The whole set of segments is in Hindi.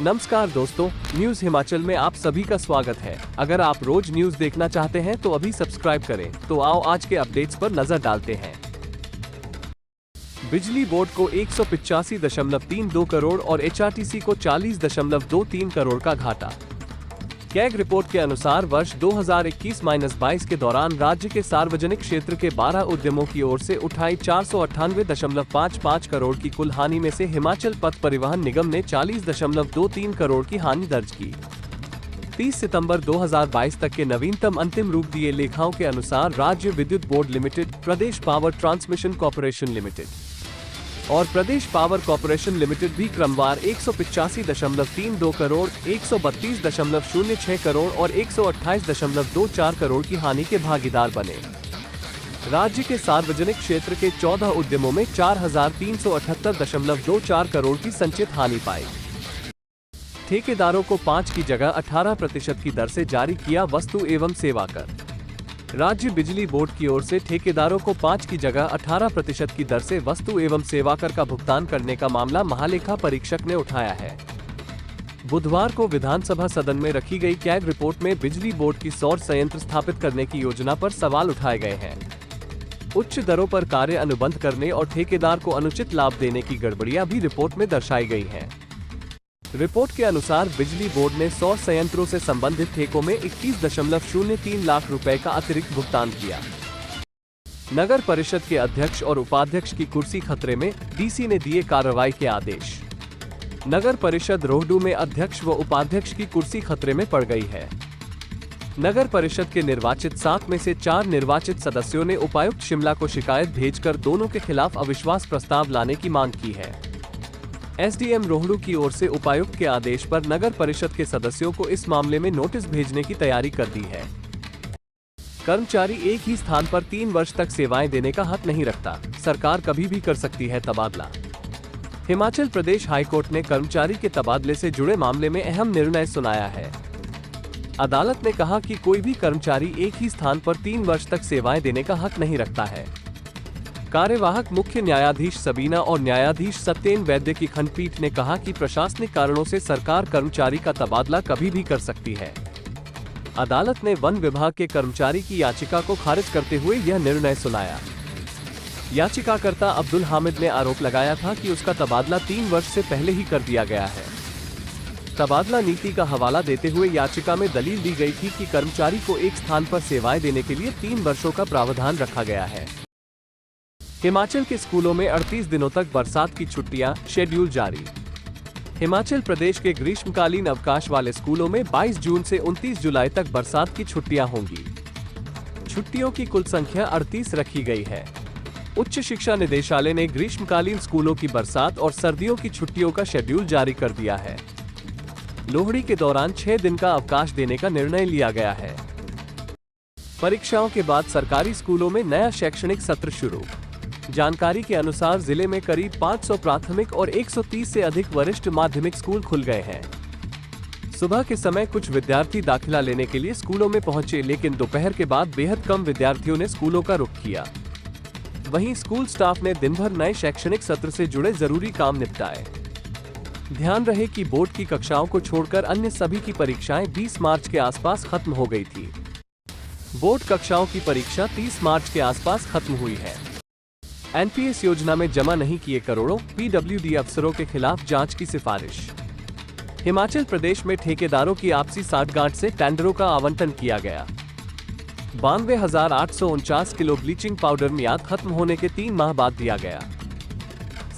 नमस्कार दोस्तों, न्यूज हिमाचल में आप सभी का स्वागत है। अगर आप रोज न्यूज देखना चाहते हैं तो अभी सब्सक्राइब करें। तो आओ आज के अपडेट्स पर नजर डालते हैं। बिजली बोर्ड को 185.32 करोड़ और एचआरटीसी को 40.23 करोड़ का घाटा। कैग रिपोर्ट के अनुसार वर्ष 2021-22 के दौरान राज्य के सार्वजनिक क्षेत्र के 12 उद्यमों की ओर से उठाई 498.55 करोड़ की कुल हानि में से हिमाचल पथ परिवहन निगम ने 40.23 करोड़ की हानि दर्ज की। 30 सितंबर 2022 तक के नवीनतम अंतिम रूप दिए लेखाओं के अनुसार राज्य विद्युत बोर्ड लिमिटेड, प्रदेश पावर ट्रांसमिशन कॉर्पोरेशन लिमिटेड और प्रदेश पावर कॉर्पोरेशन लिमिटेड भी क्रमवार 185.32 करोड़, 132.06 करोड़ और 128.24 करोड़ की हानि के भागीदार बने। राज्य के सार्वजनिक क्षेत्र के 14 उद्यमों में 4,378.24 करोड़ की संचित हानि पाई। ठेकेदारों को 5 की जगह 18% की दर से जारी किया वस्तु एवं सेवा कर। राज्य बिजली बोर्ड की ओर से ठेकेदारों को 5 की जगह 18% की दर से वस्तु एवं सेवा कर का भुगतान करने का मामला महालेखा परीक्षक ने उठाया है। बुधवार को विधानसभा सदन में रखी गई कैग रिपोर्ट में बिजली बोर्ड की सौर संयंत्र स्थापित करने की योजना पर सवाल उठाए गए हैं। उच्च दरों पर कार्य अनुबंध करने और ठेकेदार को अनुचित लाभ देने की गड़बड़ियां भी रिपोर्ट में दर्शाई गई हैं। रिपोर्ट के अनुसार बिजली बोर्ड ने सौर संयंत्रों से संबंधित ठेकों में 21.03 लाख रुपए का अतिरिक्त भुगतान किया। नगर परिषद के अध्यक्ष और उपाध्यक्ष की कुर्सी खतरे में, डीसी ने दिए कार्रवाई के आदेश। नगर परिषद रोहडू में अध्यक्ष व उपाध्यक्ष की कुर्सी खतरे में पड़ गई है। नगर परिषद के निर्वाचित 7 में से 4 निर्वाचित सदस्यों ने उपायुक्त शिमला को शिकायत भेजकर दोनों के खिलाफ अविश्वास प्रस्ताव लाने की मांग की है। एसडीएम रोहडू की ओर से उपायुक्त के आदेश पर नगर परिषद के सदस्यों को इस मामले में नोटिस भेजने की तैयारी कर दी है। कर्मचारी एक ही स्थान पर 3 वर्ष तक सेवाएं देने का हक नहीं रखता, सरकार कभी भी कर सकती है तबादला। हिमाचल प्रदेश हाईकोर्ट ने कर्मचारी के तबादले से जुड़े मामले में अहम निर्णय सुनाया है। अदालत ने कहा कि कोई भी कर्मचारी एक ही स्थान पर 3 वर्ष तक सेवाएं देने का हक नहीं रखता है। कार्यवाहक मुख्य न्यायाधीश सबीना और न्यायाधीश सत्येन वैद्य की खंडपीठ ने कहा कि प्रशासनिक कारणों से सरकार कर्मचारी का तबादला कभी भी कर सकती है। अदालत ने वन विभाग के कर्मचारी की याचिका को खारिज करते हुए यह निर्णय सुनाया। याचिकाकर्ता अब्दुल हामिद ने आरोप लगाया था कि उसका तबादला 3 वर्ष से पहले ही कर दिया गया है। तबादला नीति का हवाला देते हुए याचिका में दलील दी गई थी कि कर्मचारी को एक स्थान पर सेवाएं देने के लिए 3 वर्षों का प्रावधान रखा गया है। हिमाचल के स्कूलों में 38 दिनों तक बरसात की छुट्टियां, शेड्यूल जारी। हिमाचल प्रदेश के ग्रीष्मकालीन अवकाश वाले स्कूलों में 22 जून से 29 जुलाई तक बरसात की छुट्टियां होंगी। छुट्टियों की कुल संख्या 38 रखी गई है। उच्च शिक्षा निदेशालय ने ग्रीष्मकालीन स्कूलों की बरसात और सर्दियों की छुट्टियों का शेड्यूल जारी कर दिया है। लोहड़ी के दौरान 6 दिन का अवकाश देने का निर्णय लिया गया है। परीक्षाओं के बाद सरकारी स्कूलों में नया शैक्षणिक सत्र शुरू। जानकारी के अनुसार जिले में करीब 500 प्राथमिक और 130 से अधिक वरिष्ठ माध्यमिक स्कूल खुल गए हैं। सुबह के समय कुछ विद्यार्थी दाखिला लेने के लिए स्कूलों में पहुंचे, लेकिन दोपहर के बाद बेहद कम विद्यार्थियों ने स्कूलों का रुख किया। वहीं स्कूल स्टाफ ने दिन भर नए शैक्षणिक सत्र से जुड़े जरूरी काम निपटाए। ध्यान रहे कि बोर्ड की कक्षाओं को छोड़कर अन्य सभी की परीक्षाएं 20 मार्च के आसपास खत्म हो गई थी। बोर्ड कक्षाओं की परीक्षा 30 मार्च के आसपास खत्म हुई है। एनपीएस योजना में जमा नहीं किए करोड़ों, पीडब्ल्यूडी अफसरों के खिलाफ जांच की सिफारिश। हिमाचल प्रदेश में ठेकेदारों की आपसी साठगांठ से टेंडरों का आवंटन किया गया। 92,849 किलो ब्लीचिंग पाउडर मियाद खत्म होने के 3 माह बाद दिया गया।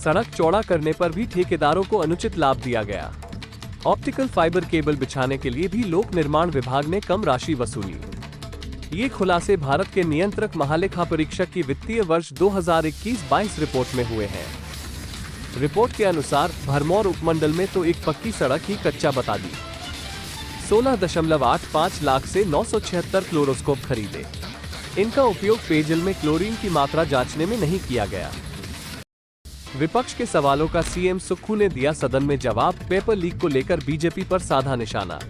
सड़क चौड़ा करने पर भी ठेकेदारों को अनुचित लाभ दिया गया। ऑप्टिकल फाइबर केबल बिछाने के लिए भी लोक निर्माण विभाग ने कम राशि वसूली। ये खुलासे भारत के नियंत्रक महालेखा परीक्षक की वित्तीय वर्ष 2021-22 रिपोर्ट में हुए हैं। रिपोर्ट के अनुसार भरमौर उपमंडल में तो एक पक्की सड़क ही कच्चा बता दी। 16.85 लाख से 976 क्लोरोस्कोप खरीदे। इनका उपयोग पेयजल में क्लोरीन की मात्रा जांचने में नहीं किया गया। विपक्ष के सवालों का सीएम सुक्खू ने दिया सदन में जवाब। पेपर लीक को लेकर बीजेपी पर साधा निशाना।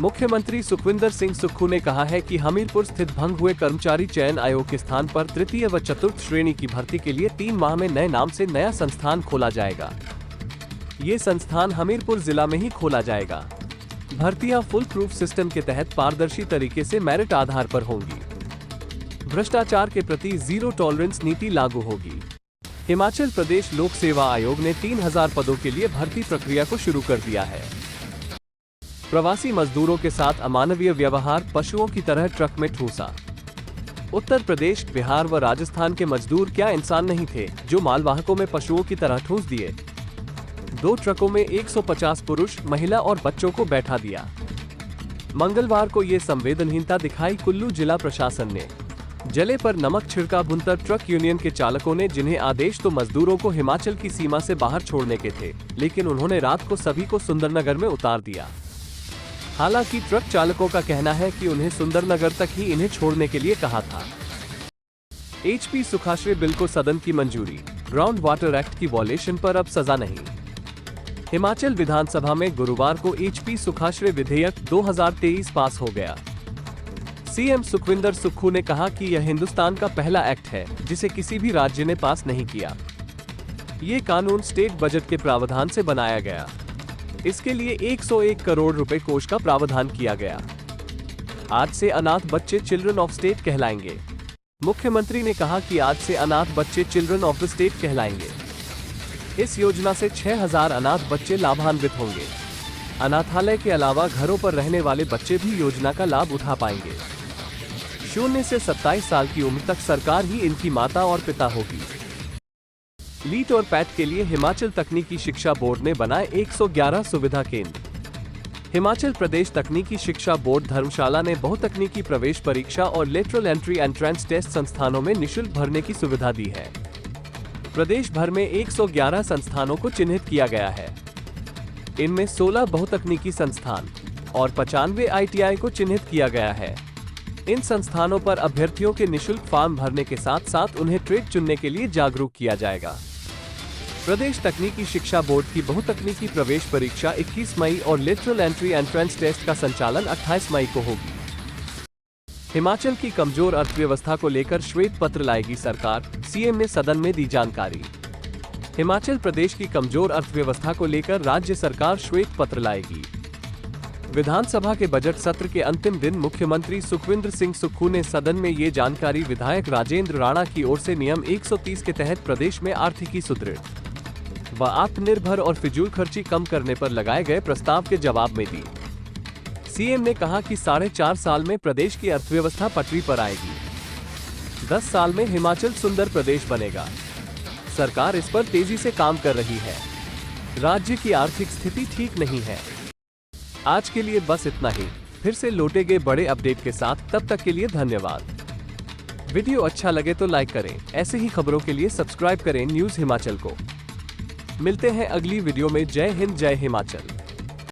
मुख्यमंत्री सुखविंदर सिंह सुक्खू ने कहा है कि हमीरपुर स्थित भंग हुए कर्मचारी चयन आयोग के स्थान पर तृतीय व चतुर्थ श्रेणी की भर्ती के लिए 3 माह में नए नाम से नया संस्थान खोला जाएगा। ये संस्थान हमीरपुर जिला में ही खोला जाएगा। भर्तियां फुल प्रूफ सिस्टम के तहत पारदर्शी तरीके से मेरिट आधार पर होंगी। भ्रष्टाचार के प्रति जीरो टॉलरेंस नीति लागू होगी। हिमाचल प्रदेश लोक सेवा आयोग ने 3000 पदों के लिए भर्ती प्रक्रिया को शुरू कर दिया है। प्रवासी मजदूरों के साथ अमानवीय व्यवहार, पशुओं की तरह ट्रक में ठूसा। उत्तर प्रदेश, बिहार व राजस्थान के मजदूर क्या इंसान नहीं थे जो मालवाहकों में पशुओं की तरह ठूस दिए। 2 ट्रकों में 150 पुरुष, महिला और बच्चों को बैठा दिया। मंगलवार को ये संवेदनहीनता दिखाई कुल्लू जिला प्रशासन ने। जले पर नमक छिड़का। बुनकर ट्रक यूनियन के चालकों ने, जिन्हें आदेश तो मजदूरों को हिमाचल की सीमा से बाहर छोड़ने के थे, लेकिन उन्होंने रात को सभी को सुंदरनगर में उतार दिया। हालांकि ट्रक चालकों का कहना है कि उन्हें सुंदरनगर तक ही इन्हें छोड़ने के लिए कहा था। HP सुखाश्रय बिल को सदन की मंजूरी। ग्राउंड वाटर एक्ट की वॉयलेशन पर अब सजा नहीं। हिमाचल विधानसभा में गुरुवार को HP सुखाश्रय विधेयक 2023 पास हो गया। CM सुखविंदर सुक्खू ने कहा कि यह हिंदुस्तान का पहला एक्ट है जिसे किसी भी राज्य ने पास नहीं किया। ये कानून स्टेट बजट के प्रावधान से बनाया गया। इसके लिए 101 करोड़ रुपए कोष का प्रावधान किया गया। आज से अनाथ बच्चे चिल्ड्रन ऑफ स्टेट कहलाएंगे। मुख्यमंत्री ने कहा कि आज से अनाथ बच्चे चिल्ड्रन ऑफ द स्टेट कहलाएंगे। इस योजना से 6000 अनाथ बच्चे लाभान्वित होंगे। अनाथालय के अलावा घरों पर रहने वाले बच्चे भी योजना का लाभ उठा पाएंगे। 0 से 27 साल की उम्र तक सरकार ही इनकी माता और पिता होगी। लीट और पैट के लिए हिमाचल तकनीकी शिक्षा बोर्ड ने बनाए 111 सुविधा केंद्र। हिमाचल प्रदेश तकनीकी शिक्षा बोर्ड धर्मशाला ने बहुतकनीकी प्रवेश परीक्षा और लेटरल एंट्री एंट्रेंस टेस्ट संस्थानों में निःशुल्क भरने की सुविधा दी है। प्रदेश भर में 111 संस्थानों को चिन्हित किया गया है। इनमें 16 बहुतकनीकी संस्थान और 95 ITI को चिन्हित किया गया है। इन संस्थानों पर अभ्यर्थियों के निःशुल्क फॉर्म भरने के साथ साथ उन्हें ट्रेड चुनने के लिए जागरूक किया जाएगा। प्रदेश तकनीकी शिक्षा बोर्ड की बहुतकनीकी प्रवेश परीक्षा 21 मई और लेटरल एंट्री एंट्रेंस टेस्ट का संचालन 28 मई को होगी। हिमाचल की कमजोर अर्थव्यवस्था को लेकर श्वेत पत्र लाएगी सरकार, CM ने सदन में दी जानकारी। हिमाचल प्रदेश की कमजोर अर्थव्यवस्था को लेकर राज्य सरकार श्वेत पत्र लाएगी। विधानसभा के बजट सत्र के अंतिम दिन मुख्यमंत्री सुखविंदर सिंह सुक्खू ने सदन में ये जानकारी विधायक राजेंद्र राणा की ओर से नियम 130 के तहत प्रदेश में आर्थिकी सुदृढ़ व आत्मनिर्भर और फिजूल खर्ची कम करने पर लगाए गए प्रस्ताव के जवाब में दी। CM ने कहा कि 4.5 साल में प्रदेश की अर्थव्यवस्था पटरी पर आएगी। 10 साल में हिमाचल सुंदर प्रदेश बनेगा। सरकार इस पर तेजी से काम कर रही है। राज्य की आर्थिक स्थिति ठीक नहीं है। आज के लिए बस इतना ही। फिर से लौटेंगे बड़े अपडेट के साथ। तब तक के लिए धन्यवाद। वीडियो अच्छा लगे तो लाइक करें। ऐसे ही खबरों के लिए सब्सक्राइब करें न्यूज़ हिमाचल को। मिलते हैं अगली वीडियो में। जय हिंद, जय हिमाचल।